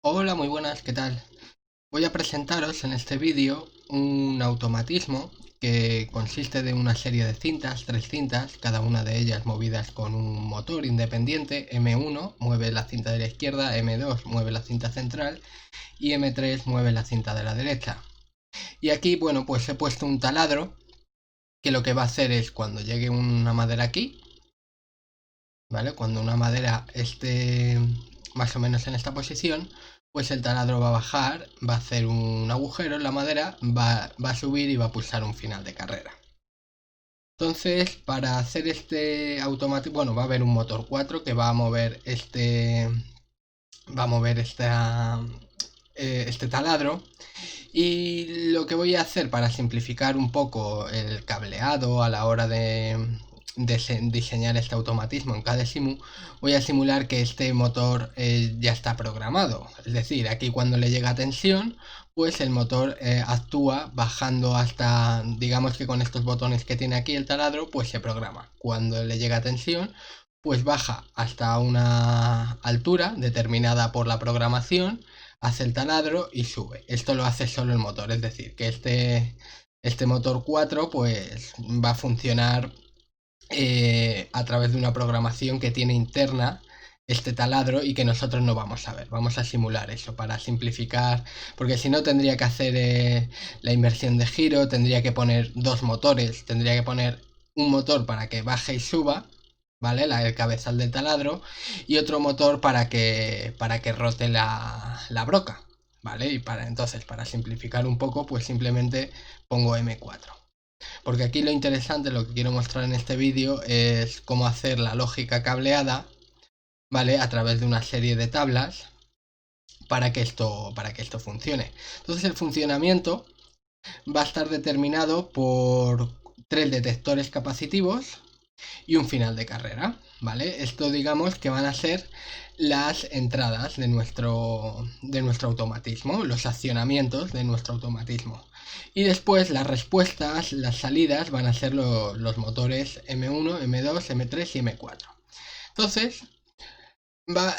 Hola, muy buenas, ¿qué tal? Voy a presentaros en este vídeo un automatismo que consiste de una serie de cintas, tres cintas, cada una de ellas movidas con un motor independiente. M1 mueve la cinta de la izquierda, M2 mueve la cinta central y M3 mueve la cinta de la derecha. Y aquí, bueno, pues he puesto un taladro que lo que va a hacer es cuando llegue una madera aquí, ¿vale? Cuando una madera esté más o menos en esta posición, pues el taladro va a bajar, va a hacer un agujero en la madera, va a subir y va a pulsar un final de carrera. Entonces, para hacer este automático, bueno, va a haber un motor 4 que va a mover este taladro. Y lo que voy a hacer para simplificar un poco el cableado a la hora de diseñar este automatismo en cada simu, voy a simular que este motor ya está programado. Es decir, aquí cuando le llega tensión, pues el motor actúa bajando hasta, digamos que con estos botones que tiene aquí el taladro, pues se programa. Cuando le llega tensión, pues baja hasta una altura determinada por la programación, hace el taladro y sube. Esto lo hace solo el motor, es decir, que este motor 4 pues va a funcionar a través de una programación que tiene interna este taladro y que nosotros no vamos a ver. Vamos a simular eso para simplificar, porque si no tendría que hacer la inversión de giro, tendría que poner dos motores, tendría que poner un motor para que baje y suba, ¿vale? El cabezal del taladro y otro motor para que rote la broca, ¿vale? Y entonces, para simplificar un poco, pues simplemente pongo M4. Porque aquí lo interesante, lo que quiero mostrar en este vídeo es cómo hacer la lógica cableada, ¿vale? A través de una serie de tablas para que esto funcione. Entonces el funcionamiento va a estar determinado por tres detectores capacitivos y un final de carrera, ¿vale? Esto digamos que van a ser las entradas de nuestro automatismo, los accionamientos de nuestro automatismo. Y después las respuestas, las salidas van a ser los motores M1, M2, M3 y M4. Entonces,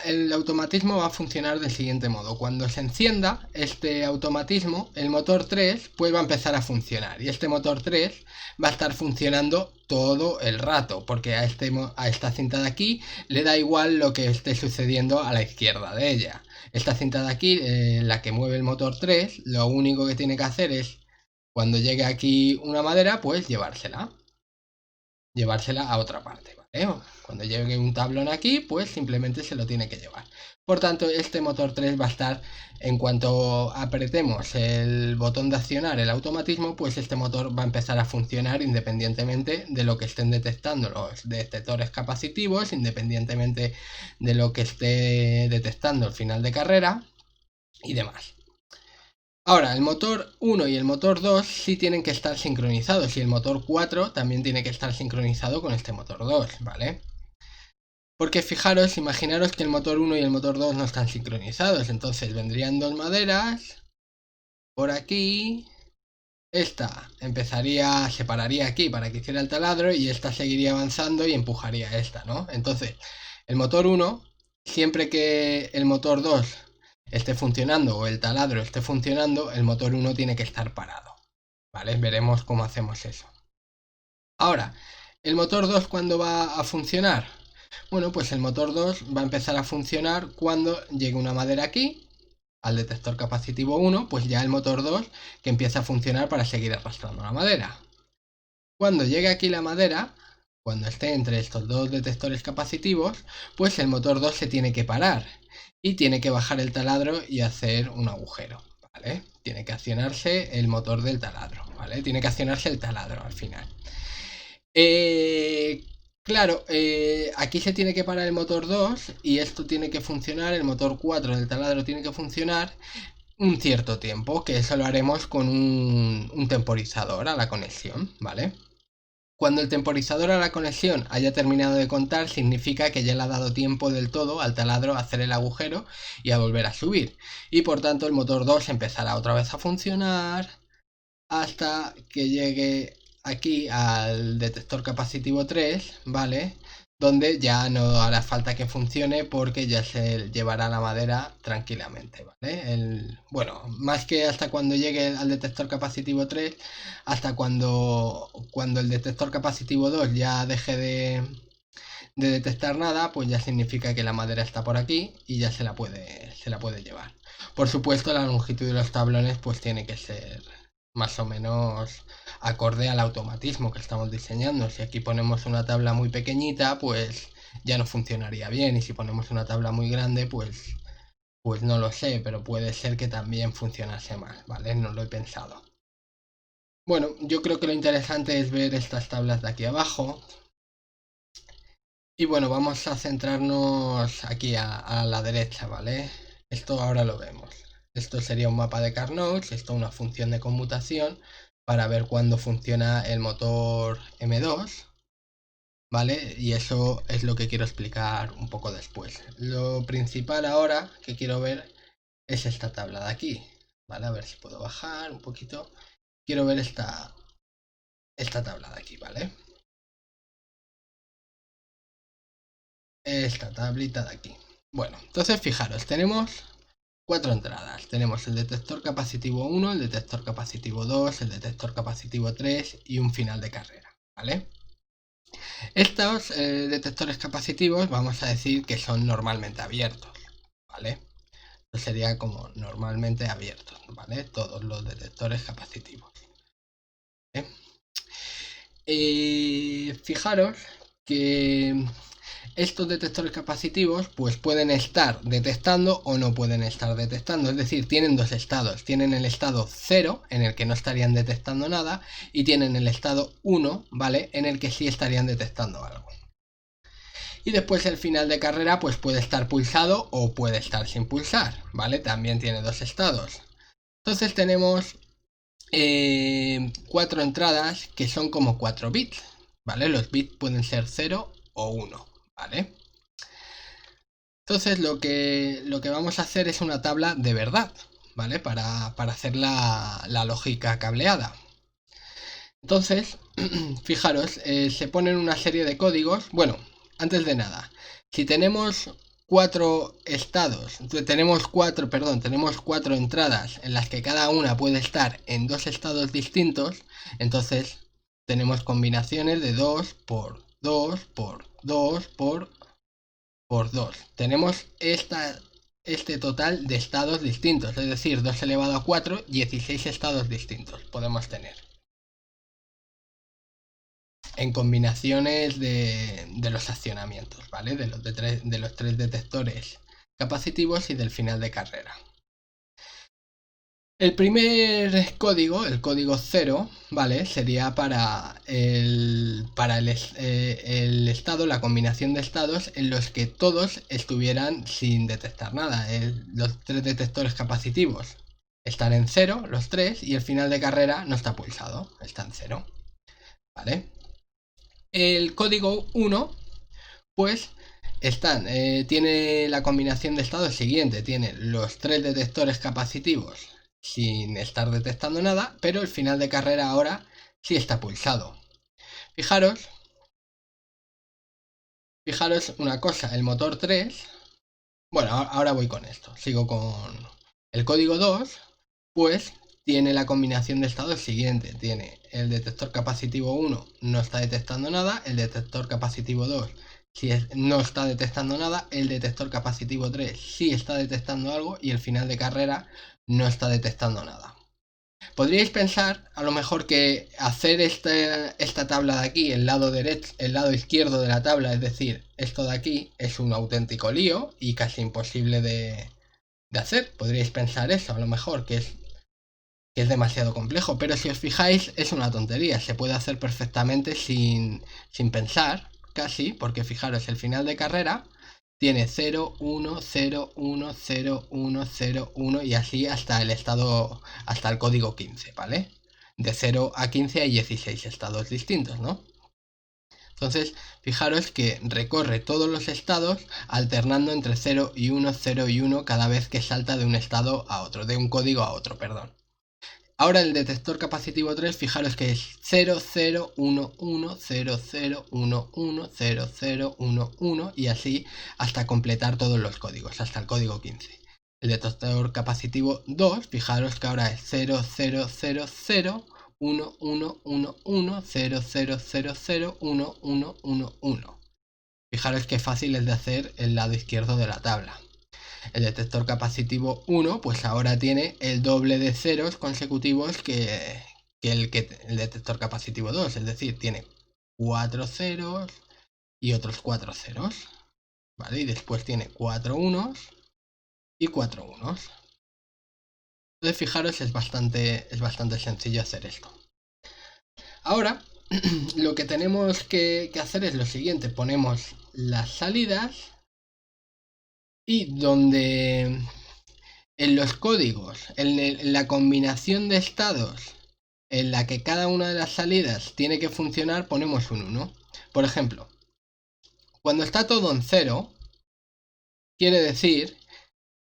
el automatismo va a funcionar del siguiente modo. Cuando se encienda este automatismo, el motor 3 pues va a empezar a funcionar. Y este motor 3 va a estar funcionando todo el rato, porque a esta cinta de aquí le da igual lo que esté sucediendo a la izquierda de ella. Esta cinta de aquí, la que mueve el motor 3, lo único que tiene que hacer es, cuando llegue aquí una madera, pues llevársela a otra parte, ¿vale? Cuando llegue un tablón aquí, pues simplemente se lo tiene que llevar. Por tanto, este motor 3 va a estar, en cuanto apretemos el botón de accionar el automatismo, pues este motor va a empezar a funcionar independientemente de lo que estén detectando los detectores capacitivos, independientemente de lo que esté detectando el final de carrera y demás. Ahora, el motor 1 y el motor 2 sí tienen que estar sincronizados y el motor 4 también tiene que estar sincronizado con este motor 2, ¿vale? Porque fijaros, imaginaros que el motor 1 y el motor 2 no están sincronizados, entonces vendrían dos maderas por aquí, esta separaría aquí para que hiciera el taladro y esta seguiría avanzando y empujaría a esta, ¿no? Entonces, el motor 1, siempre que el motor 2 esté funcionando o el taladro esté funcionando, el motor 1 tiene que estar parado, ¿vale? Veremos cómo hacemos eso. Ahora, ¿el motor 2 cuándo va a funcionar? Bueno, pues el motor 2 va a empezar a funcionar cuando llegue una madera aquí, al detector capacitivo 1, pues ya el motor 2 que empieza a funcionar para seguir arrastrando la madera. Cuando llegue aquí la madera, cuando esté entre estos dos detectores capacitivos, pues el motor 2 se tiene que parar y tiene que bajar el taladro y hacer un agujero, ¿vale? Tiene que accionarse el motor del taladro, ¿vale? Tiene que accionarse el taladro al final. Claro, aquí se tiene que parar el motor 2 y esto tiene que funcionar, el motor 4 del taladro tiene que funcionar un cierto tiempo, que eso lo haremos con un temporizador a la conexión, ¿vale? Cuando el temporizador a la conexión haya terminado de contar, significa que ya le ha dado tiempo del todo al taladro a hacer el agujero y a volver a subir. Y por tanto el motor 2 empezará otra vez a funcionar hasta que llegue aquí al detector capacitivo 3, ¿vale? donde ya no hará falta que funcione porque ya se llevará la madera tranquilamente, ¿vale? Bueno, más que hasta cuando llegue al detector capacitivo 3, hasta cuando el detector capacitivo 2 ya deje de detectar nada, pues ya significa que la madera está por aquí y ya se la puede llevar. Por supuesto, la longitud de los tablones pues tiene que ser más o menos acorde al automatismo que estamos diseñando. Si aquí ponemos una tabla muy pequeñita, pues ya no funcionaría bien, y si ponemos una tabla muy grande, pues no lo sé, pero puede ser que también funcionase mal, ¿vale? No lo he pensado. Bueno, yo creo que lo interesante es ver estas tablas de aquí abajo. Y bueno, vamos a centrarnos aquí a la derecha, ¿vale? Esto ahora lo vemos. Esto sería un mapa de Carnot, esto una función de conmutación para ver cuándo funciona el motor M2, ¿vale? Y eso es lo que quiero explicar un poco después. Lo principal ahora que quiero ver es esta tabla de aquí, ¿vale? A ver si puedo bajar un poquito. Quiero ver esta tabla de aquí, ¿vale? Esta tablita de aquí. Bueno, entonces fijaros, tenemos 4 entradas. Tenemos el detector capacitivo 1, el detector capacitivo 2, el detector capacitivo 3 y un final de carrera, ¿vale? Estos detectores capacitivos vamos a decir que son normalmente abiertos, ¿vale? Esto sería como normalmente abiertos, ¿vale? Todos los detectores capacitivos. Fijaros que estos detectores capacitivos pues pueden estar detectando o no pueden estar detectando, es decir, tienen dos estados. Tienen el estado 0, en el que no estarían detectando nada, y tienen el estado 1, ¿vale? En el que sí estarían detectando algo. Y después el final de carrera pues puede estar pulsado o puede estar sin pulsar, ¿vale? También tiene dos estados. Entonces tenemos 4 entradas que son como 4 bits, ¿vale? Los bits pueden ser 0 o 1, ¿vale? Entonces lo que vamos a hacer es una tabla de verdad, ¿vale? Para hacer la lógica cableada. Entonces, fijaros, se ponen una serie de códigos. Bueno, antes de nada, si tenemos 4 estados, tenemos 4 entradas en las que cada una puede estar en 2 estados distintos, entonces tenemos combinaciones de 2 por 2 por 2 por 2. Tenemos este total de estados distintos, es decir, 2 elevado a 4, 16 estados distintos podemos tener en combinaciones de los accionamientos, ¿vale? De los tres detectores capacitivos y del final de carrera. El primer código, el código 0, ¿vale? Sería para el estado, la combinación de estados en los que todos estuvieran sin detectar nada. Los tres detectores capacitivos están en 0, los tres, y el final de carrera no está pulsado, está en 0, ¿vale? El código 1, pues tiene la combinación de estados siguiente, tiene los tres detectores capacitivos sin estar detectando nada, pero el final de carrera ahora sí está pulsado. Fijaros una cosa, el motor 3, bueno, ahora voy con esto, sigo con el código 2, pues tiene la combinación de estados siguiente, tiene el detector capacitivo 1 no está detectando nada, el detector capacitivo 2 no está detectando nada, el detector capacitivo 3 sí está detectando algo, y el final de carrera no está detectando nada. Podríais pensar a lo mejor que hacer esta tabla de aquí, el lado izquierdo de la tabla, es decir, esto de aquí, es un auténtico lío y casi imposible de hacer. Podríais pensar eso, a lo mejor, que es demasiado complejo, pero si os fijáis es una tontería, se puede hacer perfectamente sin pensar, casi, porque fijaros, el final de carrera tiene 0, 1, 0, 1, 0, 1, 0, 1 y así hasta el código 15, ¿vale? De 0 a 15 hay 16 estados distintos, ¿no? Entonces, fijaros que recorre todos los estados alternando entre 0 y 1, 0 y 1 cada vez que salta de un estado a otro, de un código a otro, perdón. Ahora el detector capacitivo 3, fijaros que es 001100110011 y así hasta completar todos los códigos, hasta el código 15. El detector capacitivo 2, fijaros que ahora es 0000111100001111. Fijaros que fácil es de hacer el lado izquierdo de la tabla. El detector capacitivo 1 pues ahora tiene el doble de ceros consecutivos que el detector capacitivo 2, es decir, tiene 4 ceros y otros 4 ceros, ¿vale? Y después tiene 4 unos y 4 unos. Entonces fijaros, es bastante sencillo hacer esto. Ahora lo que tenemos que hacer es lo siguiente: ponemos las salidas y donde en los códigos, en la combinación de estados en la que cada una de las salidas tiene que funcionar, ponemos un 1. Por ejemplo, cuando está todo en 0, quiere decir,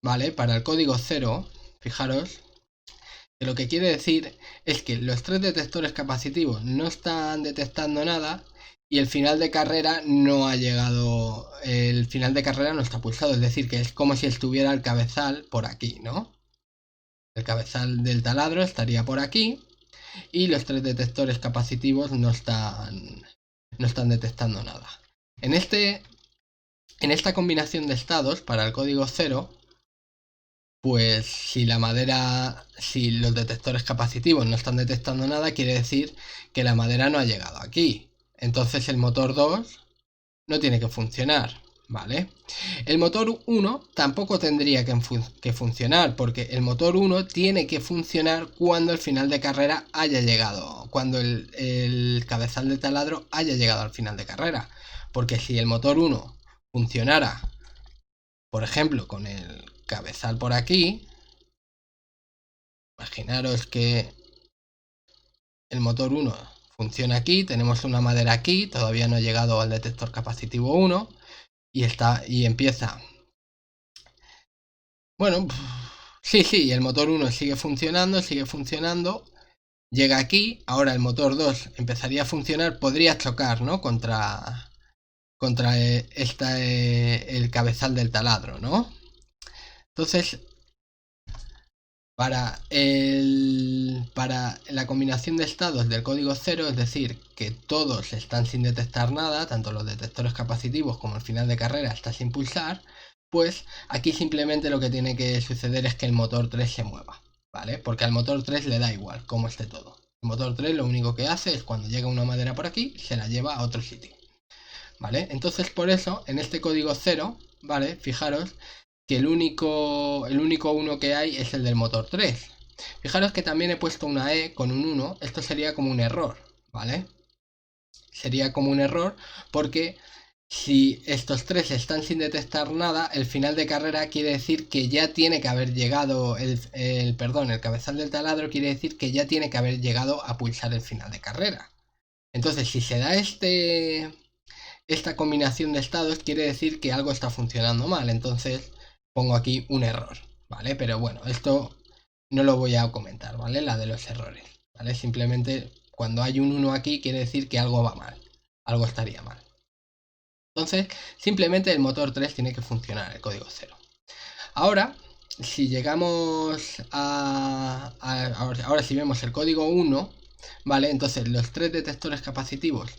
¿vale? Para el código 0, fijaros, que lo que quiere decir es que los tres detectores capacitivos no están detectando nada y el final de carrera no ha llegado, el final de carrera no está pulsado, es decir, que es como si estuviera el cabezal por aquí, ¿no? El cabezal del taladro estaría por aquí y los tres detectores capacitivos no están detectando nada. En esta combinación de estados para el código 0, pues si los detectores capacitivos no están detectando nada, quiere decir que la madera no ha llegado aquí. Entonces el motor 2 no tiene que funcionar, ¿vale? El motor 1 tampoco tendría que funcionar, porque el motor 1 tiene que funcionar cuando el final de carrera haya llegado, cuando el cabezal de taladro haya llegado al final de carrera. Porque si el motor 1 funcionara, por ejemplo, con el cabezal por aquí, imaginaros que el motor 1 funciona aquí, tenemos una madera aquí, todavía no ha llegado al detector capacitivo 1 y empieza. Bueno, sí, el motor 1 sigue funcionando, llega aquí, ahora el motor 2 empezaría a funcionar, podría chocar, ¿no? Contra el cabezal del taladro, ¿no? Entonces, para la combinación de estados del código 0, es decir, que todos están sin detectar nada, tanto los detectores capacitivos como el final de carrera está sin pulsar, pues aquí simplemente lo que tiene que suceder es que el motor 3 se mueva, ¿vale? Porque al motor 3 le da igual cómo esté todo. El motor 3 lo único que hace es cuando llega una madera por aquí, se la lleva a otro sitio, ¿vale? Entonces por eso, en este código 0, ¿vale? Fijaros que el único 1 que hay es el del motor 3. Fijaros que también he puesto una E con un 1, esto sería como un error, ¿vale? Sería como un error porque si estos tres están sin detectar nada, el final de carrera quiere decir que ya tiene que haber llegado, el cabezal del taladro quiere decir que ya tiene que haber llegado a pulsar el final de carrera. Entonces, si se da esta combinación de estados, quiere decir que algo está funcionando mal. Entonces, pongo aquí un error, ¿vale? Pero bueno, esto no lo voy a comentar, ¿vale? La de los errores, ¿vale? Simplemente cuando hay un 1 aquí quiere decir que algo va mal, algo estaría mal. Entonces, simplemente el motor 3 tiene que funcionar, el código 0. Ahora, si llegamos ahora si vemos el código 1, ¿vale? Entonces los tres detectores capacitivos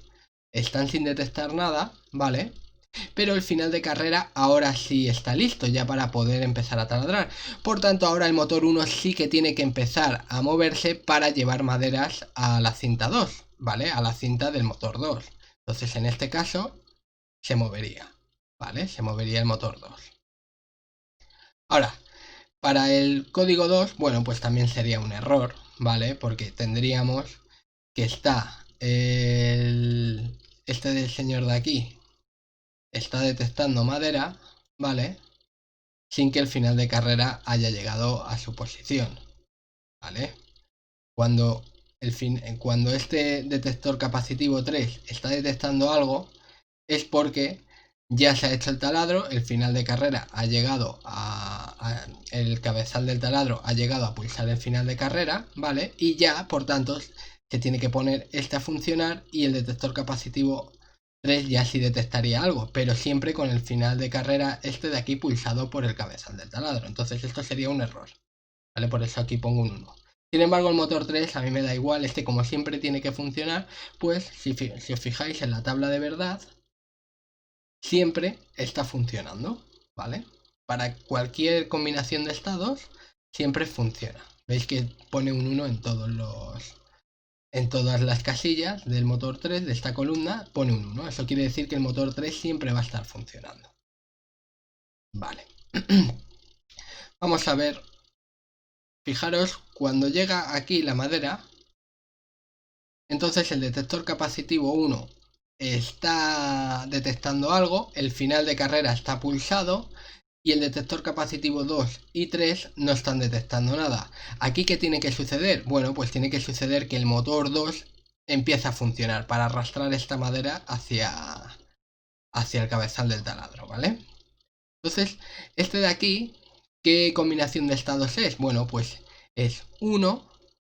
están sin detectar nada, ¿vale? Pero el final de carrera ahora sí está listo ya para poder empezar a taladrar. Por tanto, ahora el motor 1 sí que tiene que empezar a moverse para llevar maderas a la cinta 2, ¿vale? A la cinta del motor 2. Entonces, en este caso, se movería, ¿vale? Se movería el motor 2. Ahora, para el código 2, bueno, pues también sería un error, ¿vale? Porque tendríamos que está este del señor de aquí está detectando madera, ¿vale? Sin que el final de carrera haya llegado a su posición, ¿vale? Cuando este detector capacitivo 3 está detectando algo, es porque ya se ha hecho el taladro, el final de carrera ha llegado el cabezal del taladro ha llegado a pulsar el final de carrera, ¿vale? Y ya, por tanto, se tiene que poner este a funcionar y el detector capacitivo 3 ya sí detectaría algo, pero siempre con el final de carrera este de aquí pulsado por el cabezal del taladro. Entonces esto sería un error, ¿vale? Por eso aquí pongo un 1. Sin embargo, el motor 3 a mí me da igual, este como siempre tiene que funcionar, pues si os fijáis en la tabla de verdad, siempre está funcionando, ¿vale? Para cualquier combinación de estados, siempre funciona. Veis que pone un 1 en todas las casillas del motor 3 de esta columna, pone un 1. Eso quiere decir que el motor 3 siempre va a estar funcionando. Vale. Vamos a ver. Fijaros, cuando llega aquí la madera, entonces el detector capacitivo 1 está detectando algo, el final de carrera está pulsado y el detector capacitivo 2 y 3 no están detectando nada. ¿Aquí qué tiene que suceder? Bueno, pues tiene que suceder que el motor 2 empieza a funcionar para arrastrar esta madera hacia el cabezal del taladro, ¿vale? Entonces, este de aquí, ¿qué combinación de estados es? Bueno, pues es 1,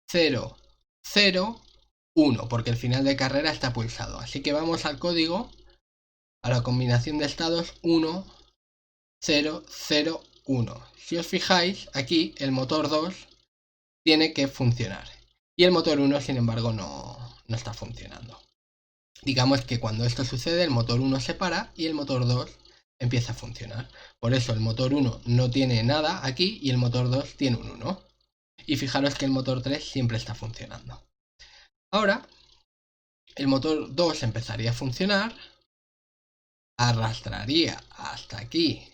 0, 0, 1, porque el final de carrera está pulsado. Así que vamos al código, a la combinación de estados 1, 0, 0, 1. Si os fijáis, aquí el motor 2 tiene que funcionar. Y el motor 1, sin embargo, no está funcionando. Digamos que cuando esto sucede, el motor 1 se para y el motor 2 empieza a funcionar. Por eso el motor 1 no tiene nada aquí y el motor 2 tiene un 1. Y fijaros que el motor 3 siempre está funcionando. Ahora, el motor 2 empezaría a funcionar, arrastraría hasta aquí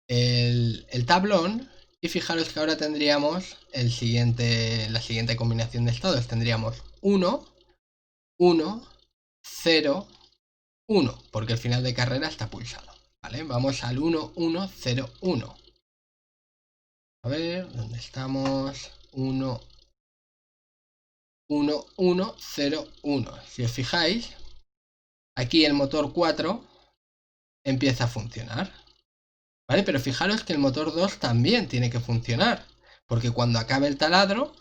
el tablón y fijaros que ahora tendríamos la siguiente combinación de estados. Tendríamos 1, 1, 0, 1, porque el final de carrera está pulsado. ¿Vale? Vamos al 1, 1, 0, 1. A ver, ¿dónde estamos? 1, 1, 1, 0, 1. Si os fijáis, aquí el motor 4 empieza a funcionar. ¿Vale? Pero fijaros que el motor 2 también tiene que funcionar. Porque cuando acabe el taladro,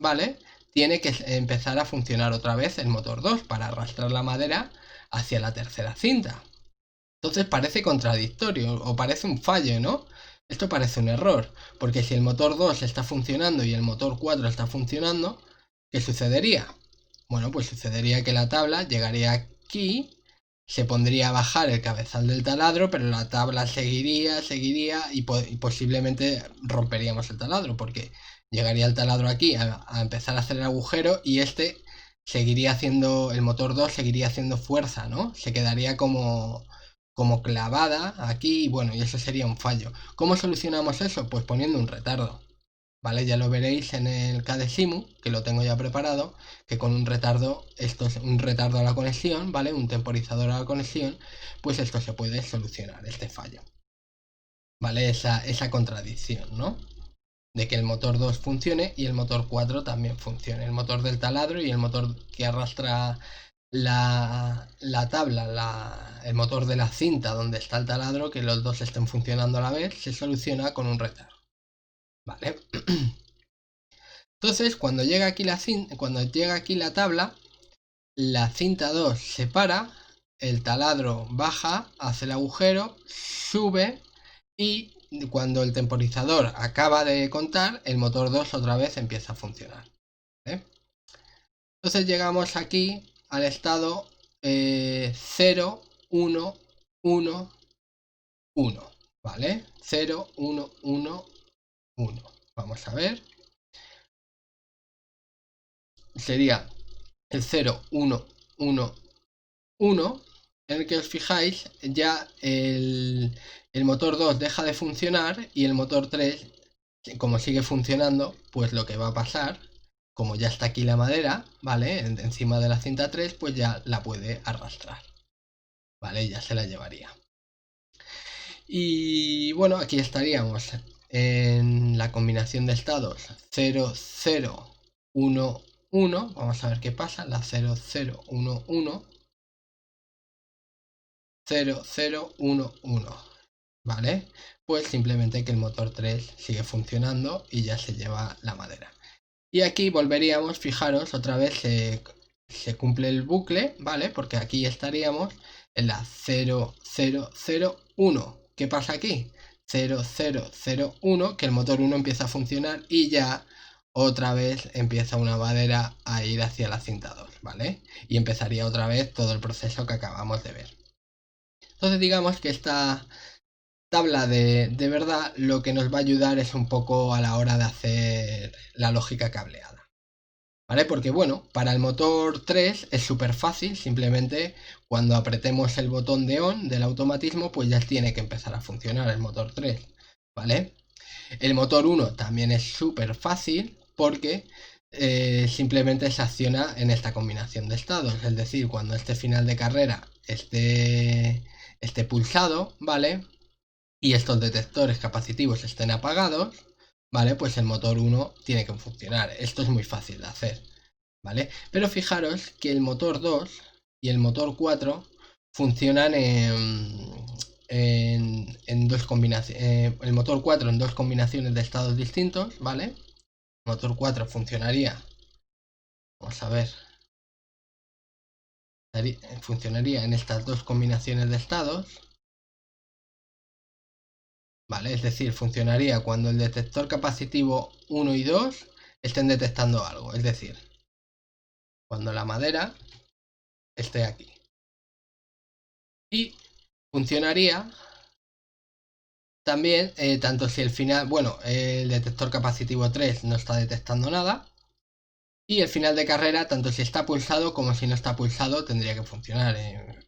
¿vale? Tiene que empezar a funcionar otra vez el motor 2 para arrastrar la madera hacia la tercera cinta. Entonces parece contradictorio o parece un fallo, ¿no? Esto parece un error, porque si el motor 2 está funcionando y el motor 4 está funcionando, ¿qué sucedería? Bueno, pues sucedería que la tabla llegaría aquí, se pondría a bajar el cabezal del taladro, pero la tabla seguiría y posiblemente romperíamos el taladro, porque llegaría el taladro aquí a empezar a hacer el agujero y este seguiría haciendo, el motor 2 seguiría haciendo fuerza, ¿no? Se quedaría como clavada aquí y bueno, y eso sería un fallo. ¿Cómo solucionamos eso? Pues poniendo un retardo. ¿Vale? Ya lo veréis en el KDesimu, que lo tengo ya preparado, que con un retardo, esto es un retardo a la conexión, ¿vale? Un temporizador a la conexión, pues esto se puede solucionar, este fallo. ¿Vale? Esa contradicción, ¿no? De que el motor 2 funcione y el motor 4 también funcione. El motor del taladro y el motor que arrastra la tabla, el motor de la cinta donde está el taladro, que los dos estén funcionando a la vez, se soluciona con un retardo. ¿Vale? Entonces, cuando llega aquí la tabla, la cinta 2 se para, el taladro baja, hace el agujero, sube y cuando el temporizador acaba de contar, el motor 2 otra vez empieza a funcionar. ¿Vale? Entonces llegamos aquí al estado 0, 1, 1, 1. ¿Vale? 0, 1, 1, 1. Vamos a ver. Sería el 0, 1, 1, 1, en el que os fijáis, ya el motor 2 deja de funcionar y el motor 3, como sigue funcionando, pues lo que va a pasar, como ya está aquí la madera, ¿vale? Encima de la cinta 3, pues ya la puede arrastrar, ¿vale? Ya se la llevaría. Y bueno, aquí estaríamos en la combinación de estados 0, 0, 1, 1. Vamos a ver qué pasa, la 0, 0, 1, 1. 0, 0, 1, 1. ¿Vale? Pues simplemente que el motor 3 sigue funcionando y ya se lleva la madera. Y aquí volveríamos, fijaros, otra vez se cumple el bucle, ¿vale? Porque aquí estaríamos en la 0, 0, 0, 1. ¿Qué pasa aquí? 0, 0, 0, 1, que el motor 1 empieza a funcionar y ya otra vez empieza una madera a ir hacia la cinta 2, ¿vale? Y empezaría otra vez todo el proceso que acabamos de ver. Entonces digamos que esta tabla de verdad lo que nos va a ayudar es un poco a la hora de hacer la lógica cableada, ¿vale? Porque bueno, para el motor 3 es súper fácil, simplemente cuando apretemos el botón de on del automatismo pues ya tiene que empezar a funcionar el motor 3, ¿vale? El motor 1 también es súper fácil porque simplemente se acciona en esta combinación de estados, es decir, cuando este final de carrera esté pulsado, ¿vale? Y estos detectores capacitivos estén apagados, ¿vale? Pues el motor 1 tiene que funcionar. Esto es muy fácil de hacer, ¿vale? Pero fijaros que el motor 2 y el motor 4 funcionan en dos combinaciones. El motor 4 en dos combinaciones de estados distintos, ¿vale? El motor 4 funcionaría, vamos a ver, funcionaría en estas dos combinaciones de estados, ¿vale? Es decir, funcionaría cuando el detector capacitivo 1 y 2 estén detectando algo, es decir, cuando la madera esté aquí. Y funcionaría también, tanto si el final, bueno, el detector capacitivo 3 no está detectando nada, y el final de carrera, tanto si está pulsado como si no está pulsado, tendría que funcionar.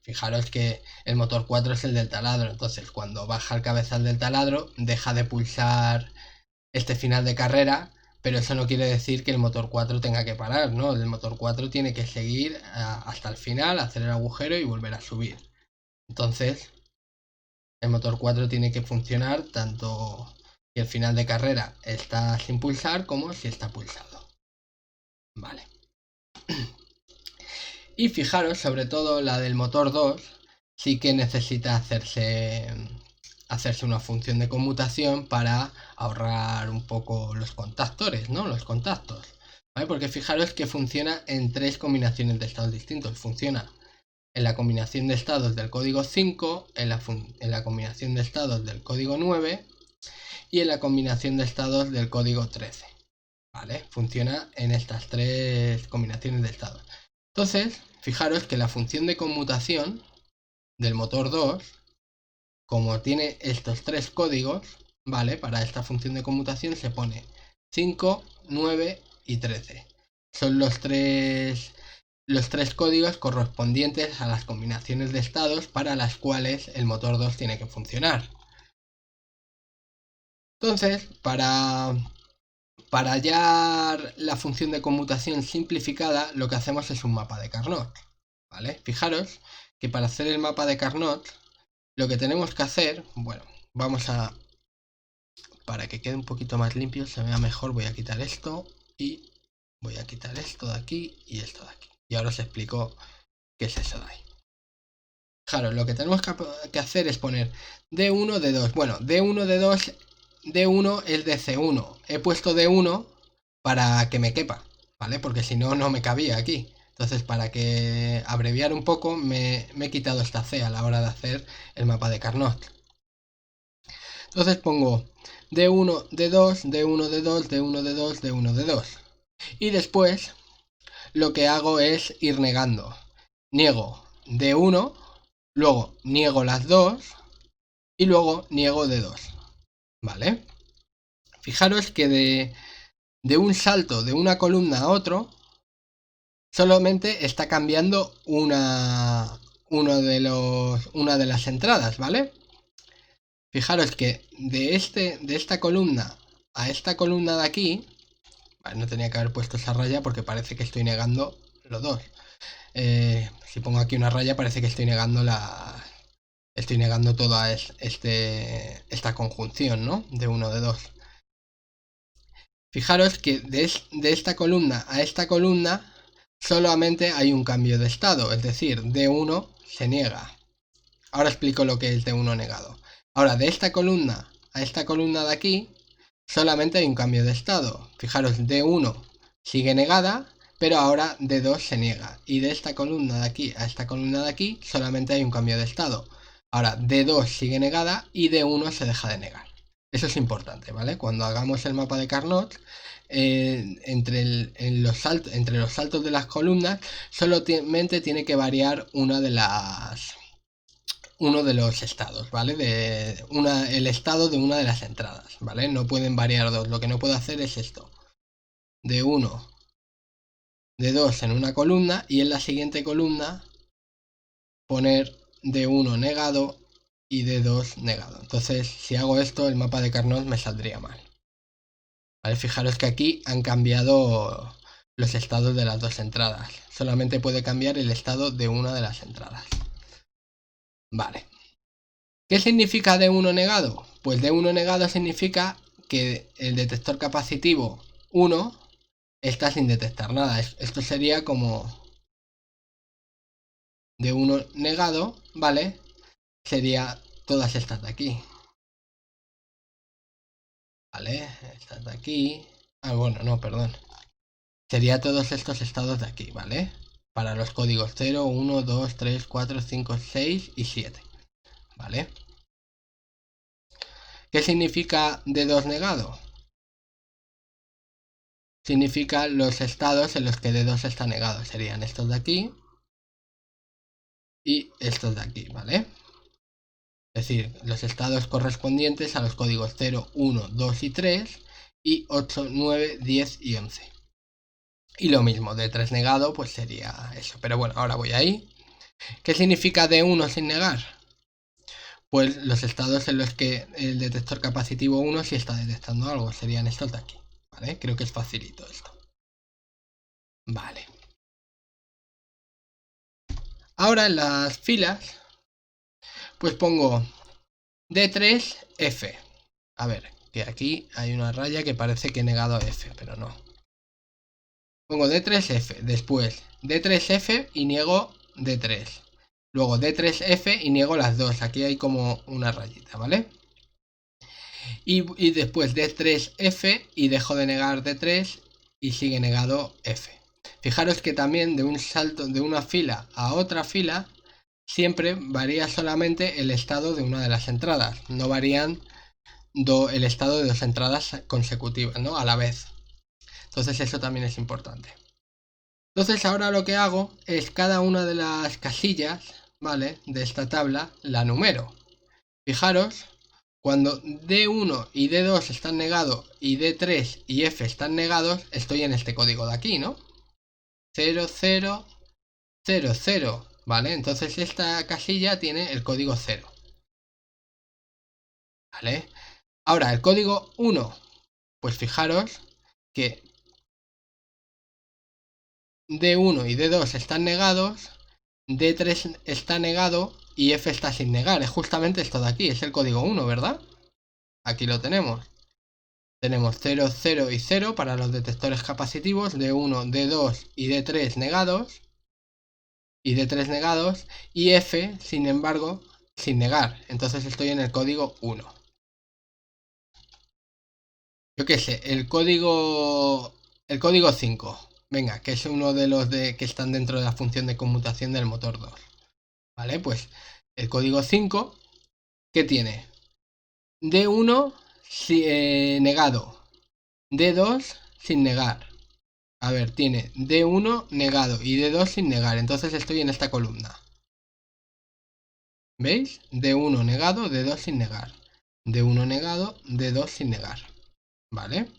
Fijaros que el motor 4 es el del taladro, entonces cuando baja el cabezal del taladro, deja de pulsar este final de carrera, pero eso no quiere decir que el motor 4 tenga que parar, ¿no? El motor 4 tiene que seguir hasta el final, hacer el agujero y volver a subir. Entonces, el motor 4 tiene que funcionar tanto si el final de carrera está sin pulsar como si está pulsado. Vale. Y fijaros, sobre todo la del motor 2, sí que necesita hacerse una función de conmutación para ahorrar un poco los contactores, ¿no? Los contactos, ¿vale? Porque fijaros que funciona en tres combinaciones de estados distintos. Funciona en la combinación de estados del código 5, en la combinación de estados del código 9 y en la combinación de estados del código 13, ¿vale? Funciona en estas tres combinaciones de estados. Entonces, fijaros que la función de conmutación del motor 2, como tiene estos tres códigos, ¿vale? Para esta función de conmutación se pone 5, 9 y 13. Son los tres códigos correspondientes a las combinaciones de estados para las cuales el motor 2 tiene que funcionar. Entonces, para hallar la función de conmutación simplificada, lo que hacemos es un mapa de Carnot, ¿vale? Fijaros que para hacer el mapa de Carnot, lo que tenemos que hacer, bueno, vamos a, para que quede un poquito más limpio, se vea mejor, voy a quitar esto y voy a quitar esto de aquí y esto de aquí. Y ahora os explico qué es eso de ahí. Fijaros, lo que tenemos que hacer es poner D1, D2. Bueno, D1, D2, D1 es de C1. He puesto D1 para que me quepa, ¿vale? Porque si no, no me cabía aquí. Entonces, para que abreviar un poco, me he quitado esta C a la hora de hacer el mapa de Carnot. Entonces pongo D1, D2, D1, D2, D1, D2, D1, D2. Y después, lo que hago es ir negando. Niego D1, luego niego las dos y luego niego D2, ¿vale? Fijaros que de un salto de una columna a otro, solamente está cambiando una de las entradas, ¿vale? Fijaros que de esta columna a esta columna de aquí, vale, no tenía que haber puesto esa raya porque parece que estoy negando los dos. Si pongo aquí una raya parece que estoy negando toda esta conjunción, ¿no? De 1, de 2. Fijaros que de esta columna a esta columna solamente hay un cambio de estado, es decir, D1 se niega Ahora explico lo que es D1 negado. Ahora, de esta columna a esta columna de aquí, solamente hay un cambio de estado. Fijaros, D1 sigue negada, pero ahora D2 se niega. Y de esta columna de aquí a esta columna de aquí, solamente hay un cambio de estado. Ahora D2 sigue negada y D1 se deja de negar. Eso es importante, ¿vale? Cuando hagamos el mapa de Carnot, entre los saltos de las columnas, solamente tiene que variar uno de los estados, ¿vale? El estado de una de las entradas, ¿vale? No pueden variar dos. Lo que no puedo hacer es esto. De 1, de 2 en una columna y en la siguiente columna poner de 1 negado y de 2 negado. Entonces, si hago esto, el mapa de Carnot me saldría mal. ¿Vale? Fijaros que aquí han cambiado los estados de las dos entradas. Solamente puede cambiar el estado de una de las entradas. Vale. ¿Qué significa D1 negado? Pues D1 negado significa que el detector capacitivo 1 está sin detectar nada. Esto sería como D1 negado, ¿vale? Sería todas estas de aquí. ¿Vale? Estas de aquí. Ah, bueno, no, perdón. Sería todos estos estados de aquí, ¿vale? Para los códigos 0, 1, 2, 3, 4, 5, 6 y 7. ¿Vale? ¿Qué significa D2 negado? Significa los estados en los que D2 está negado. Serían estos de aquí y estos de aquí, ¿vale? Es decir, los estados correspondientes a los códigos 0, 1, 2 y 3 y 8, 9, 10 y 11. Y lo mismo, D3 negado, pues sería eso. Pero bueno, ahora voy ahí. ¿Qué significa D1 sin negar? Pues los estados en los que el detector capacitivo 1 sí está detectando algo. Serían estos de aquí, ¿vale? Creo que es facilito esto. Vale. Ahora en las filas, pues pongo D3F. A ver, que aquí hay una raya que parece que he negado F, pero no. Pongo D3F, después D3F y niego D3. Luego D3F y niego las dos. Aquí hay como una rayita, ¿vale? Y después D3F y dejo de negar D3 y sigue negado F. Fijaros que también de un salto de una fila a otra fila siempre varía solamente el estado de una de las entradas. No varían el estado de dos entradas consecutivas, ¿no? A la vez. Entonces eso también es importante. Entonces ahora lo que hago es cada una de las casillas, ¿vale? De esta tabla la numero. Fijaros, cuando D1 y D2 están negados y D3 y F están negados, estoy en este código de aquí, ¿no? 0, 0, 0, 0, ¿vale? Entonces esta casilla tiene el código 0. ¿Vale? Ahora, el código 1, pues fijaros que D1 y D2 están negados, D3 está negado y F está sin negar. Es justamente esto de aquí, es el código 1, ¿verdad? Aquí lo tenemos. Tenemos 0, 0 y 0 para los detectores capacitivos, D1, D2 y D3 negados. Y D3 negados. Y F, sin embargo, sin negar. Entonces estoy en el código 1. Yo qué sé, el código 5. Venga, que es uno de los que están dentro de la función de conmutación del motor 2. ¿Vale? Pues el código 5, ¿qué tiene? D1 negado. D2 sin negar. A ver, tiene D1 negado y D2 sin negar. Entonces estoy en esta columna. ¿Veis? D1 negado, D2 sin negar. D1 negado, D2 sin negar. ¿Vale?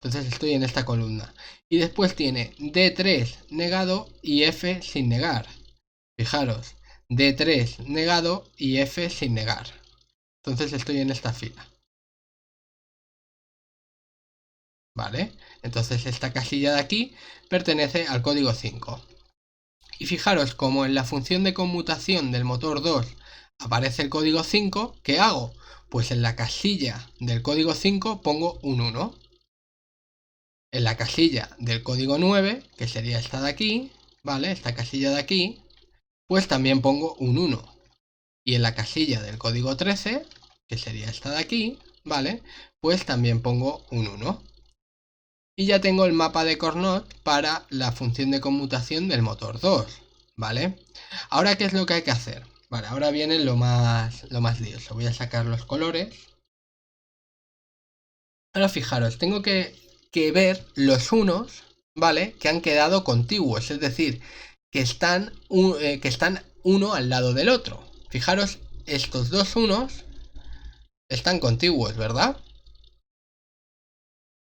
Entonces estoy en esta columna. Y después tiene D3 negado y F sin negar. Fijaros, D3 negado y F sin negar. Entonces estoy en esta fila. ¿Vale? Entonces esta casilla de aquí pertenece al código 5. Y fijaros, como en la función de conmutación del motor 2 aparece el código 5, ¿qué hago? Pues en la casilla del código 5 pongo un 1. En la casilla del código 9, que sería esta de aquí, ¿vale? Esta casilla de aquí, pues también pongo un 1. y en la casilla del código 13, que sería esta de aquí, ¿vale? Pues también pongo un 1. Y ya tengo el mapa de Carnot para la función de conmutación del motor 2, ¿vale? Ahora, ¿qué es lo que hay que hacer? Vale, ahora viene lo más lioso. Voy a sacar los colores. Ahora fijaros, tengo que ver los unos, ¿vale? Que han quedado contiguos, es decir, que están uno al lado del otro. Fijaros, estos dos unos están contiguos, ¿verdad?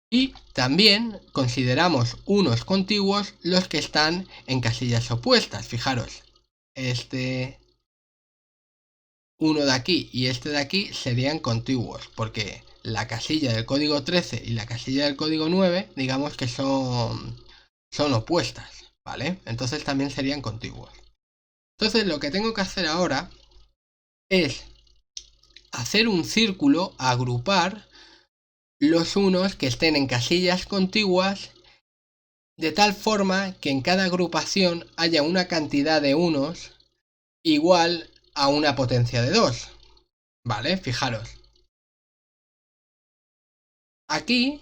Y también consideramos unos contiguos los que están en casillas opuestas. Fijaros, este uno de aquí y este de aquí serían contiguos, porque la casilla del código 13 y la casilla del código 9, digamos que son opuestas, ¿vale? Entonces también serían contiguos. Entonces lo que tengo que hacer ahora es hacer un círculo, agrupar los unos que estén en casillas contiguas, de tal forma que en cada agrupación haya una cantidad de unos igual a una potencia de 2. ¿Vale? Fijaros. Aquí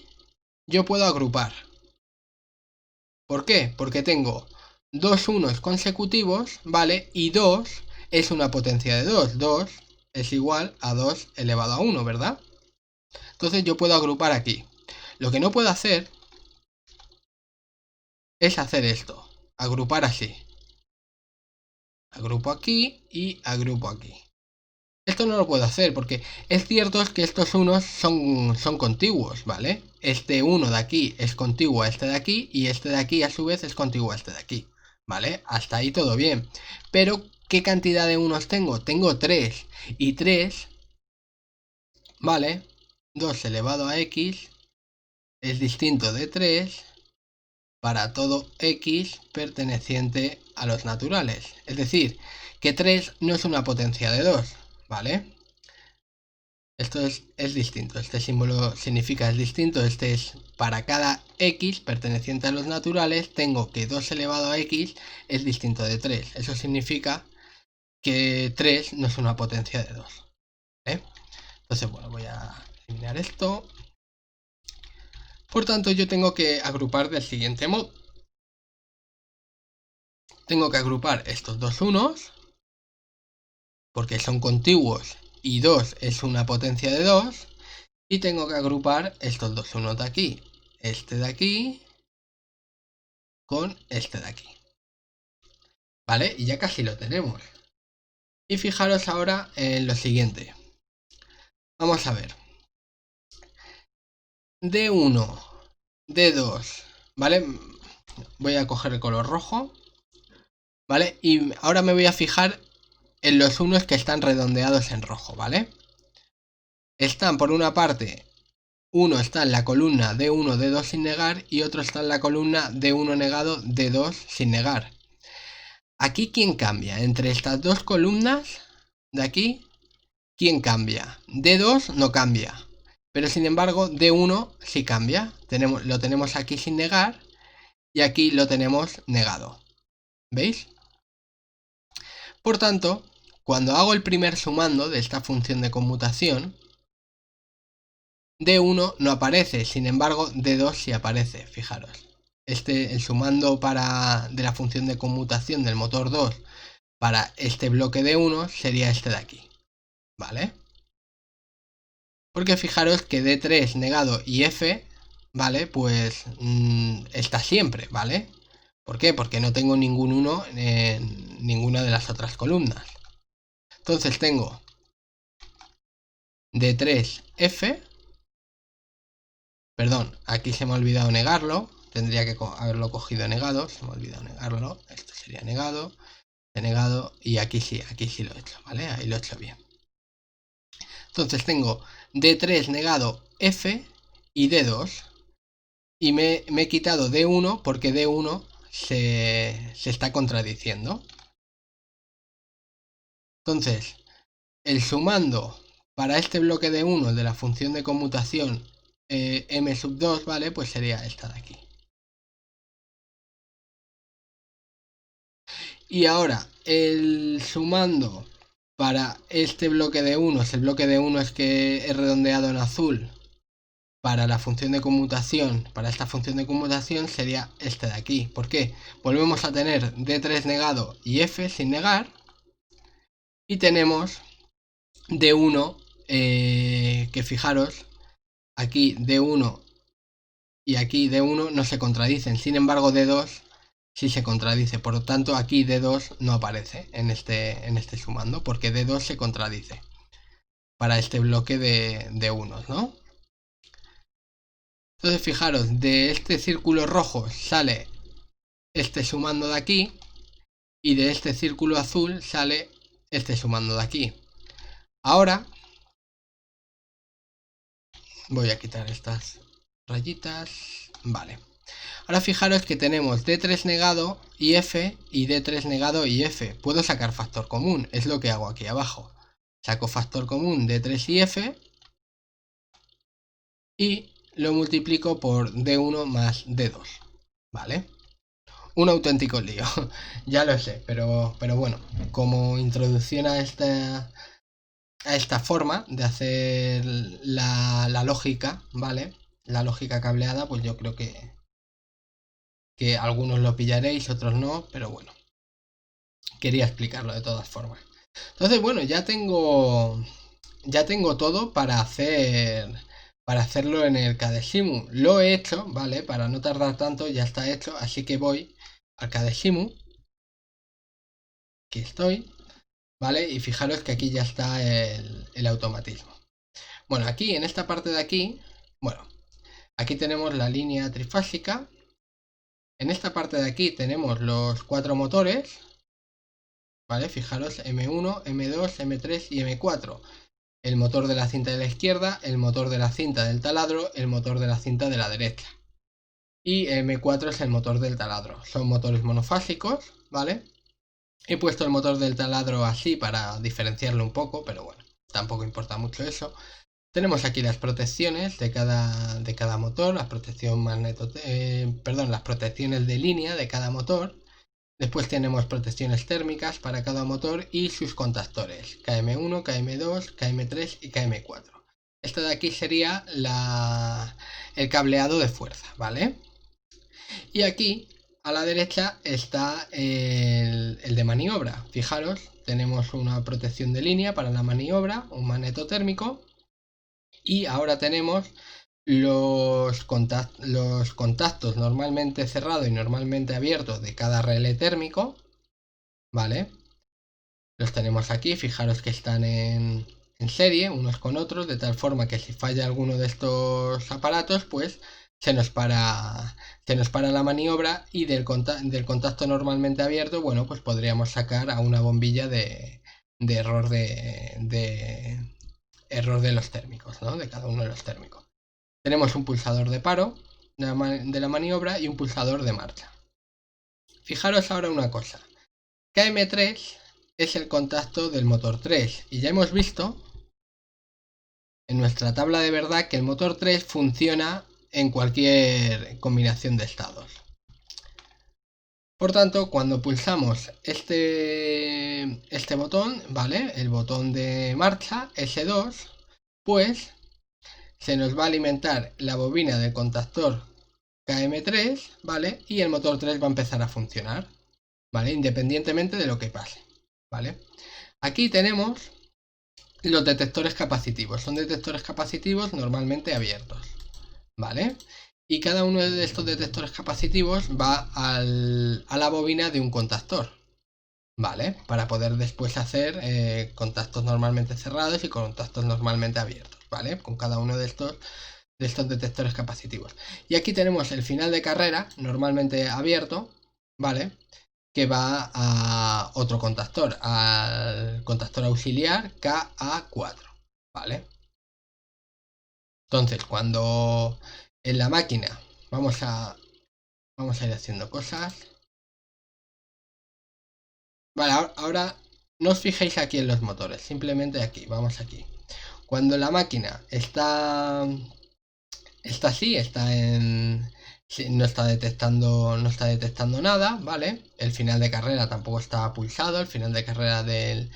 yo puedo agrupar. ¿Por qué? Porque tengo dos unos consecutivos, ¿vale? Y 2 es una potencia de 2. 2 es igual a 2 elevado a 1, ¿verdad? Entonces yo puedo agrupar aquí. Lo que no puedo hacer es hacer esto. Agrupar así. Agrupo aquí y agrupo aquí. Esto no lo puedo hacer porque es cierto que estos unos son contiguos, ¿vale? Este uno de aquí es contiguo a este de aquí y este de aquí a su vez es contiguo a este de aquí, ¿vale? Hasta ahí todo bien. Pero, ¿qué cantidad de unos tengo? Tengo 3 y 3, ¿vale? 2 elevado a x es distinto de 3 para todo x perteneciente a los naturales. Es decir, que 3 no es una potencia de 2, ¿vale? Esto es distinto, este símbolo significa es distinto, este es para cada x perteneciente a los naturales, tengo que 2 elevado a x es distinto de 3. Eso significa que 3 no es una potencia de 2. Entonces, bueno, voy a eliminar esto. Por tanto, yo tengo que agrupar del siguiente modo. Tengo que agrupar estos dos unos, porque son contiguos y 2 es una potencia de 2. Y tengo que agrupar estos dos unos de aquí. Este de aquí con este de aquí. ¿Vale? Y ya casi lo tenemos. Y fijaros ahora en lo siguiente. Vamos a ver. D1, D2, ¿vale? Voy a coger el color rojo. ¿Vale? Y ahora me voy a fijar en los unos que están redondeados en rojo, ¿vale? Están por una parte, uno está en la columna D1, D2 sin negar y otro está en la columna D1 negado, D2 sin negar. Aquí, ¿quién cambia? Entre estas dos columnas de aquí, ¿quién cambia? D2 no cambia, pero sin embargo D1 sí cambia. Lo tenemos aquí sin negar y aquí lo tenemos negado. ¿Veis? Por tanto, cuando hago el primer sumando de esta función de conmutación, D1 no aparece, sin embargo D2 sí aparece, fijaros. El sumando de la función de conmutación del motor 2 para este bloque de 1 sería este de aquí, ¿vale? Porque fijaros que D3 negado y F, ¿vale? Pues está siempre, ¿vale? ¿Por qué? Porque no tengo ningún 1 en ninguna de las otras columnas. Entonces tengo D3F, perdón, aquí se me ha olvidado negarlo, tendría que haberlo cogido negado, se me ha olvidado negarlo, esto sería negado, denegado, y aquí sí lo he hecho, ¿vale? Ahí lo he hecho bien. Entonces tengo D3 negado F y D2, y me he quitado D1 porque D1 se está contradiciendo. Entonces, el sumando para este bloque de 1 de la función de conmutación m sub 2, ¿vale? Pues sería esta de aquí. Y ahora, el sumando para este bloque de 1, si el bloque de 1 es que es redondeado en azul, para la función de conmutación, para esta función de conmutación sería este de aquí. ¿Por qué? Volvemos a tener D3 negado y F sin negar. Y tenemos D1, que fijaros, aquí D1 y aquí D1 no se contradicen. Sin embargo, D2 sí se contradice. Por lo tanto, aquí D2 no aparece en este sumando, porque D2 se contradice para este bloque de unos, ¿no? Entonces, fijaros, de este círculo rojo sale este sumando de aquí, y de este círculo azul sale este sumando de aquí. Ahora voy a quitar estas rayitas. Vale. Ahora fijaros que tenemos D3 negado y F, y D3 negado y F. Puedo sacar factor común, es lo que hago aquí abajo. Saco factor común D3 y F y lo multiplico por D1 más D2. ¿Vale? Un auténtico lío, ya lo sé, pero bueno, como introducción a esta forma de hacer la lógica, ¿vale? La lógica cableada, pues yo creo que algunos lo pillaréis, otros no, pero bueno, quería explicarlo de todas formas. Entonces, bueno, ya tengo todo para hacerlo en el Cadesimu. Lo he hecho, ¿vale? Para no tardar tanto, ya está hecho, así que voy al Cadesimu. Aquí estoy, ¿vale? Y fijaros que aquí ya está el automatismo. Bueno, aquí en esta parte de aquí, bueno, aquí tenemos la línea trifásica. En esta parte de aquí tenemos los 4 motores, ¿vale? Fijaros, M1, M2, M3 y M4. El motor de la cinta de la izquierda, el motor de la cinta del taladro, el motor de la cinta de la derecha. Y M4 es el motor del taladro. Son motores monofásicos, ¿vale? He puesto el motor del taladro así para diferenciarlo un poco, pero bueno, tampoco importa mucho eso. Tenemos aquí las protecciones de cada motor, las protecciones de línea de cada motor. Después tenemos protecciones térmicas para cada motor y sus contactores, KM1, KM2, KM3 y KM4. Esto de aquí sería el cableado de fuerza, ¿vale? Y aquí a la derecha está el de maniobra. Fijaros, tenemos una protección de línea para la maniobra, un magneto térmico. Y ahora tenemos los contactos normalmente cerrados y normalmente abiertos de cada relé térmico, ¿vale? Los tenemos aquí, fijaros que están en serie unos con otros, de tal forma que si falla alguno de estos aparatos, pues se nos para la maniobra, y del contacto normalmente abierto, bueno, pues podríamos sacar a una bombilla de error error de los térmicos, ¿no? De cada uno de los térmicos. Tenemos un pulsador de paro de la maniobra y un pulsador de marcha. Fijaros ahora una cosa. KM3 es el contacto del motor 3 y ya hemos visto en nuestra tabla de verdad que el motor 3 funciona en cualquier combinación de estados. Por tanto, cuando pulsamos este botón, ¿vale? El botón de marcha, S2, pues se nos va a alimentar la bobina del contactor KM3, ¿vale? Y el motor 3 va a empezar a funcionar, ¿vale? Independientemente de lo que pase, ¿vale? Aquí tenemos los detectores capacitivos. Son detectores capacitivos normalmente abiertos, ¿vale? Y cada uno de estos detectores capacitivos va a la bobina de un contactor, ¿vale? Para poder después hacer contactos normalmente cerrados y contactos normalmente abiertos, ¿vale? Con cada uno de estos detectores capacitivos. Y aquí tenemos el final de carrera, normalmente abierto, ¿vale? Que va a otro contactor, al contactor auxiliar KA4, ¿vale? Entonces, cuando en la máquina vamos a ir haciendo cosas. Vale, ahora no os fijéis aquí en los motores, simplemente aquí, vamos aquí. Cuando la máquina está así, está en no está detectando nada, ¿vale? El final de carrera tampoco está pulsado, el final de carrera del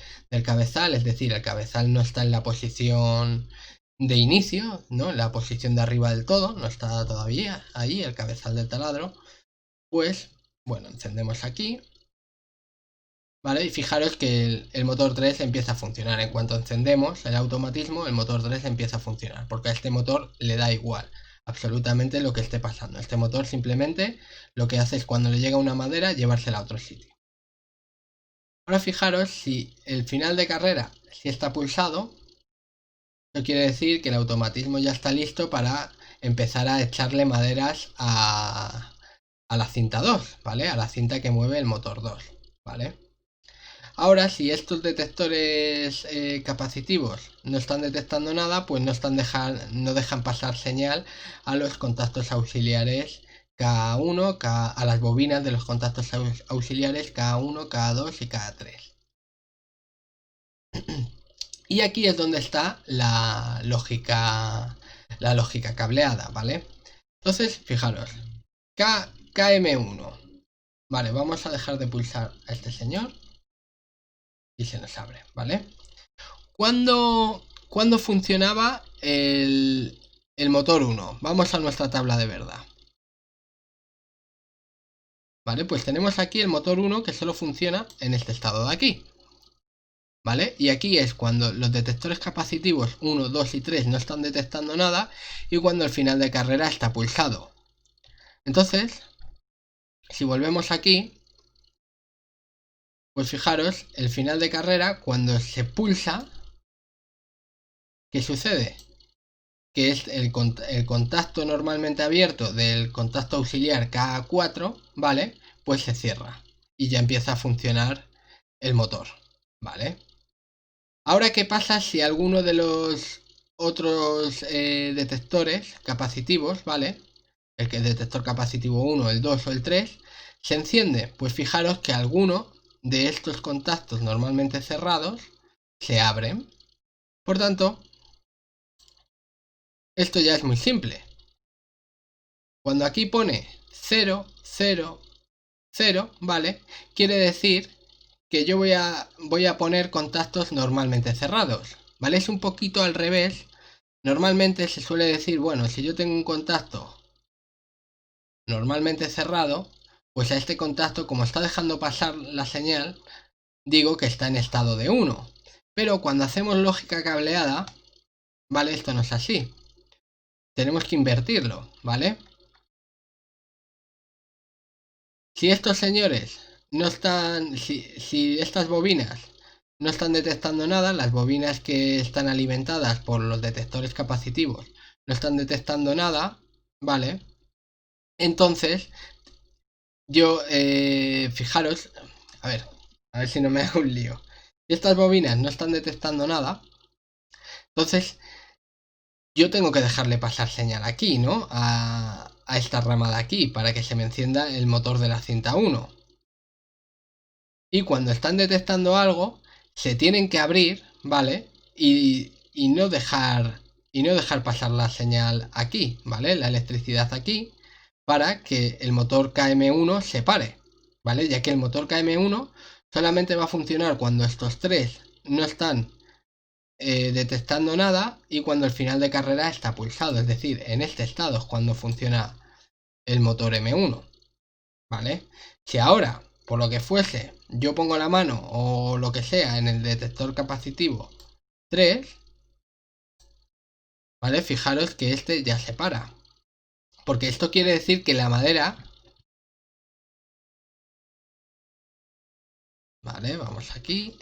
cabezal, es decir, el cabezal no está en la posición de inicio, ¿no? En la posición de arriba del todo, no está todavía ahí el cabezal del taladro. Pues, bueno, encendemos aquí, ¿vale? Y fijaros que el motor 3 empieza a funcionar. En cuanto encendemos el automatismo, el motor 3 empieza a funcionar, porque a este motor le da igual absolutamente lo que esté pasando. Este motor simplemente lo que hace es cuando le llega una madera llevársela a otro sitio. Ahora fijaros si el final de carrera si está pulsado, eso quiere decir que el automatismo ya está listo para empezar a echarle maderas a la cinta 2, ¿vale? A la cinta que mueve el motor 2, ¿vale? Ahora, si estos detectores capacitivos no están detectando nada, pues no dejan pasar señal a los contactos auxiliares K1, a las bobinas de los contactos auxiliares K1, K2 y K3. Y aquí es donde está la lógica cableada, ¿vale? Entonces, fijaros, KM1. Vale, vamos a dejar de pulsar a este señor y se nos abre, ¿vale? ¿Cuándo funcionaba el motor 1? Vamos a nuestra tabla de verdad. Vale, pues tenemos aquí el motor 1 que solo funciona en este estado de aquí. ¿Vale? Y aquí es cuando los detectores capacitivos 1, 2 y 3 no están detectando nada y cuando el final de carrera está pulsado. Entonces, si volvemos aquí, pues fijaros, el final de carrera cuando se pulsa, ¿qué sucede? Que es el contacto normalmente abierto del contacto auxiliar K4, ¿vale? Pues se cierra y ya empieza a funcionar el motor, ¿vale? Ahora, ¿qué pasa si alguno de los otros detectores capacitivos, ¿vale? El detector capacitivo 1, el 2 o el 3, se enciende. Pues fijaros que alguno de estos contactos normalmente cerrados se abren. Por tanto, esto ya es muy simple. Cuando aquí pone 0, 0, 0, ¿vale? Quiere decir que yo voy a poner contactos normalmente cerrados, ¿vale? Es un poquito al revés. Normalmente se suele decir, bueno, si yo tengo un contacto normalmente cerrado, pues a este contacto, como está dejando pasar la señal, digo que está en estado de 1. Pero cuando hacemos lógica cableada, ¿vale? Esto no es así. Tenemos que invertirlo, ¿vale? Si estos señores no están, si estas bobinas no están detectando nada, las bobinas que están alimentadas por los detectores capacitivos no están detectando nada, ¿vale? Entonces, yo, fijaros, a ver si no me hago un lío. Si estas bobinas no están detectando nada, entonces yo tengo que dejarle pasar señal aquí, ¿no? A esta rama de aquí, para que se me encienda el motor de la cinta 1. Y cuando están detectando algo, se tienen que abrir, ¿vale? Y no dejar pasar la señal aquí, ¿vale? La electricidad aquí, para que el motor KM1 se pare, ¿vale? Ya que el motor KM1 solamente va a funcionar cuando estos tres no están detectando nada y cuando el final de carrera está pulsado, es decir, en este estado es cuando funciona el motor M1, ¿vale? Si ahora, por lo que fuese, yo pongo la mano o lo que sea en el detector capacitivo 3, ¿vale? Fijaros que este ya se para. Porque esto quiere decir que la madera... Vale, vamos aquí.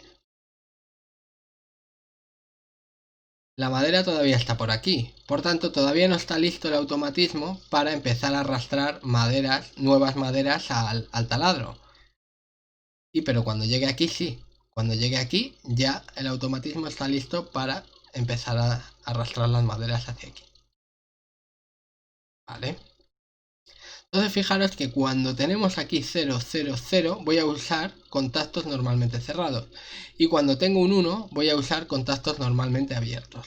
La madera todavía está por aquí. Por tanto, todavía no está listo el automatismo para empezar a arrastrar maderas, nuevas maderas al taladro. Pero cuando llegue aquí, sí. Cuando llegue aquí, ya el automatismo está listo para empezar a arrastrar las maderas hacia aquí. ¿Vale? Entonces fijaros que cuando tenemos aquí 0, 0, 0 voy a usar contactos normalmente cerrados. Y cuando tengo un 1 voy a usar contactos normalmente abiertos.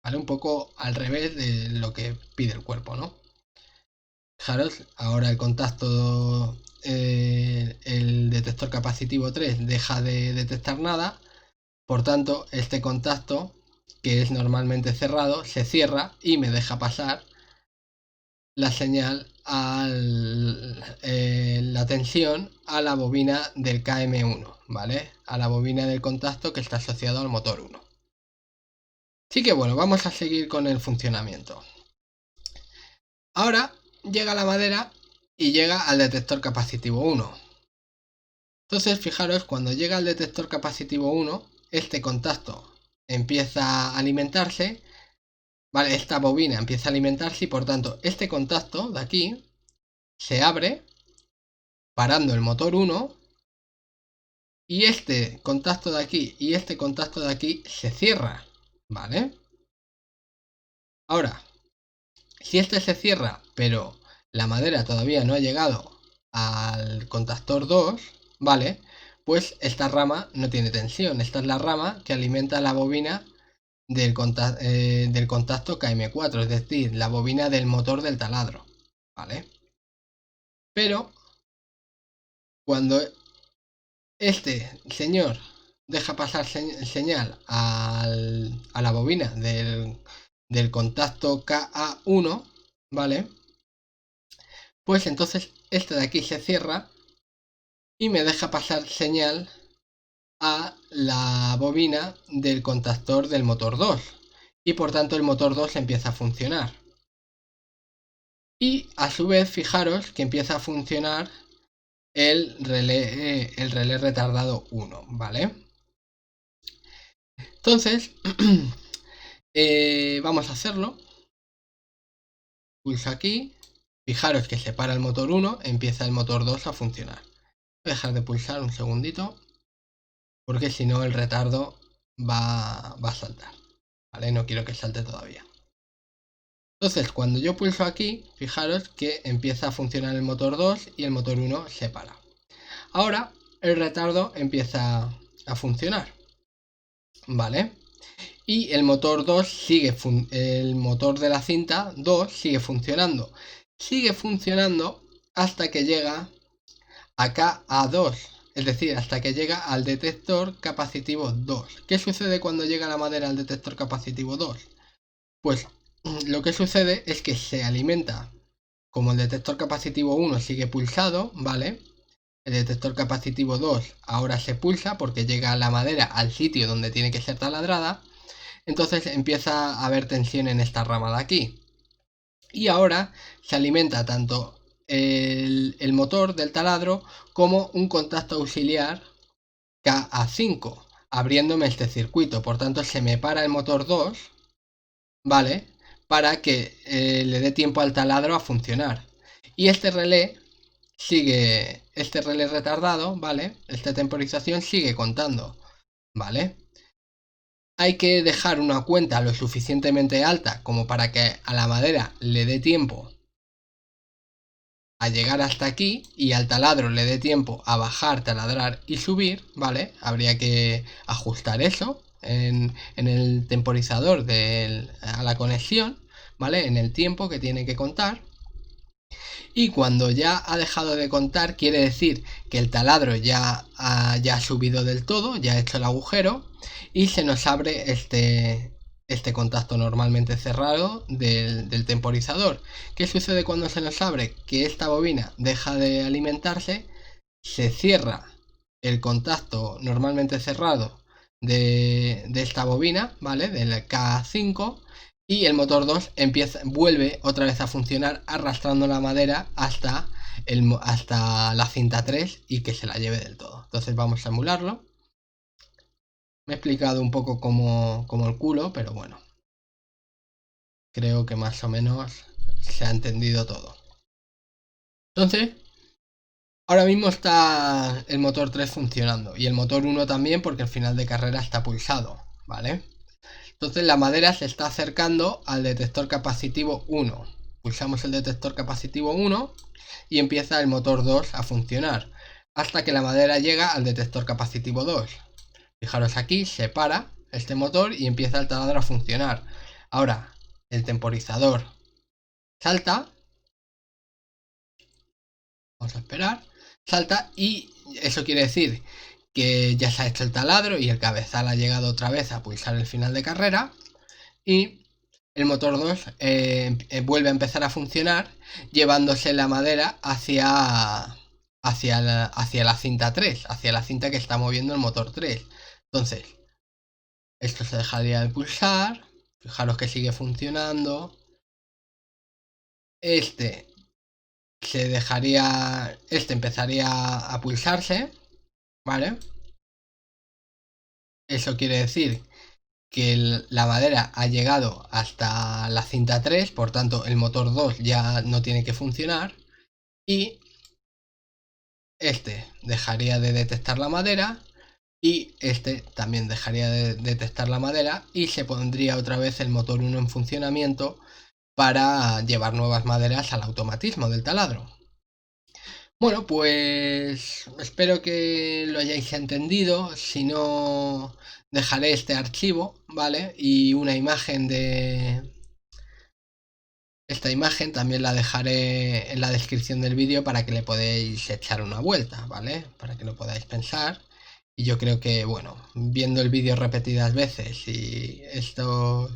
¿Vale? Un poco al revés de lo que pide el cuerpo, ¿no? Fijaros, ahora el contacto, el detector capacitivo 3 deja de detectar nada. Por tanto, este contacto, que es normalmente cerrado, se cierra y me deja pasar la señal la tensión a la bobina del KM1, ¿vale? A la bobina del contacto que está asociado al motor 1. Así que bueno, vamos a seguir con el funcionamiento. Ahora llega la madera y llega al detector capacitivo 1. Entonces, fijaros, cuando llega al detector capacitivo 1, este contacto empieza a alimentarse, ¿vale? Esta bobina empieza a alimentarse y por tanto este contacto de aquí se abre parando el motor 1 y este contacto de aquí y este contacto de aquí se cierra, ¿vale? Ahora, si este se cierra pero la madera todavía no ha llegado al contactor 2, ¿vale? Pues esta rama no tiene tensión. Esta es la rama que alimenta la bobina del contacto KM4, es decir, la bobina del motor del taladro, ¿vale? Pero cuando este señor deja pasar señal a la bobina del contacto KA1, ¿vale? Pues entonces este de aquí se cierra y me deja pasar señal a la bobina del contactor del motor 2 y por tanto el motor 2 empieza a funcionar. Y a su vez, fijaros que empieza a funcionar el relé retardado 1, ¿vale? Entonces, vamos a hacerlo. Pulso aquí. Fijaros que se para el motor 1, empieza el motor 2 a funcionar. Voy a dejar de pulsar un segundito, porque si no el retardo va a saltar, ¿vale? No quiero que salte todavía. Entonces, cuando yo pulso aquí, fijaros que empieza a funcionar el motor 2 y el motor 1 se para. Ahora el retardo empieza a funcionar, ¿vale? Y el motor 2 sigue, el motor de la cinta 2 sigue funcionando. Sigue funcionando hasta que llega acá a 2, es decir, hasta que llega al detector capacitivo 2. ¿Qué sucede cuando llega la madera al detector capacitivo 2? Pues lo que sucede es que se alimenta, como el detector capacitivo 1 sigue pulsado, ¿vale? El detector capacitivo 2 ahora se pulsa porque llega la madera al sitio donde tiene que ser taladrada. Entonces empieza a haber tensión en esta rama de aquí. Y ahora se alimenta tanto el motor del taladro como un contacto auxiliar KA5, abriéndome este circuito. Por tanto, se me para el motor 2, ¿vale? Para que le dé tiempo al taladro a funcionar. Y este relé sigue, este relé retardado, ¿vale? Esta temporización sigue contando, ¿vale? Hay que dejar una cuenta lo suficientemente alta como para que a la madera le dé tiempo a llegar hasta aquí y al taladro le dé tiempo a bajar, taladrar y subir, ¿vale? Habría que ajustar eso en el temporizador a la conexión, ¿vale? En el tiempo que tiene que contar. Y cuando ya ha dejado de contar, quiere decir que el taladro ya ha subido del todo, ya ha hecho el agujero y se nos abre este contacto normalmente cerrado del temporizador. ¿Qué sucede cuando se nos abre? Que esta bobina deja de alimentarse, se cierra el contacto normalmente cerrado de esta bobina, ¿vale? Del K5 y el motor 2 vuelve otra vez a funcionar arrastrando la madera hasta la cinta 3 y que se la lleve del todo. Entonces vamos a emularlo. Me he explicado un poco como el culo, pero bueno. Creo que más o menos se ha entendido todo. Entonces, ahora mismo está el motor 3 funcionando y el motor 1 también porque el final de carrera está pulsado, ¿vale? Entonces la madera se está acercando al detector capacitivo 1. Pulsamos el detector capacitivo 1 y empieza el motor 2 a funcionar hasta que la madera llega al detector capacitivo 2. Fijaros aquí, se para este motor y empieza el taladro a funcionar. Ahora el temporizador salta Vamos a esperar. Salta y eso quiere decir que ya se ha hecho el taladro y el cabezal ha llegado otra vez a pulsar el final de carrera. Y el motor 2 vuelve a empezar a funcionar llevándose la madera hacia la cinta 3, hacia la cinta que está moviendo el motor 3. Entonces, esto se dejaría de pulsar. Fijaros que sigue funcionando. Este empezaría a pulsarse, ¿vale? Eso quiere decir que la madera ha llegado hasta la cinta 3, por tanto el motor 2 ya no tiene que funcionar. Y este dejaría de detectar la madera y este también dejaría de detectar la madera y se pondría otra vez el motor 1 en funcionamiento para llevar nuevas maderas al automatismo del taladro. Bueno, pues espero que lo hayáis entendido. Si no, dejaré este archivo, ¿vale? Y una imagen de esta imagen también la dejaré en la descripción del vídeo para que le podáis echar una vuelta, ¿vale? Para que lo podáis pensar. Y yo creo que, bueno, viendo el vídeo repetidas veces y esto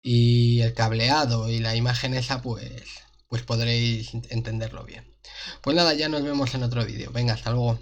y el cableado y la imagen esa, pues podréis entenderlo bien. Pues nada, ya nos vemos en otro vídeo. Venga, hasta luego.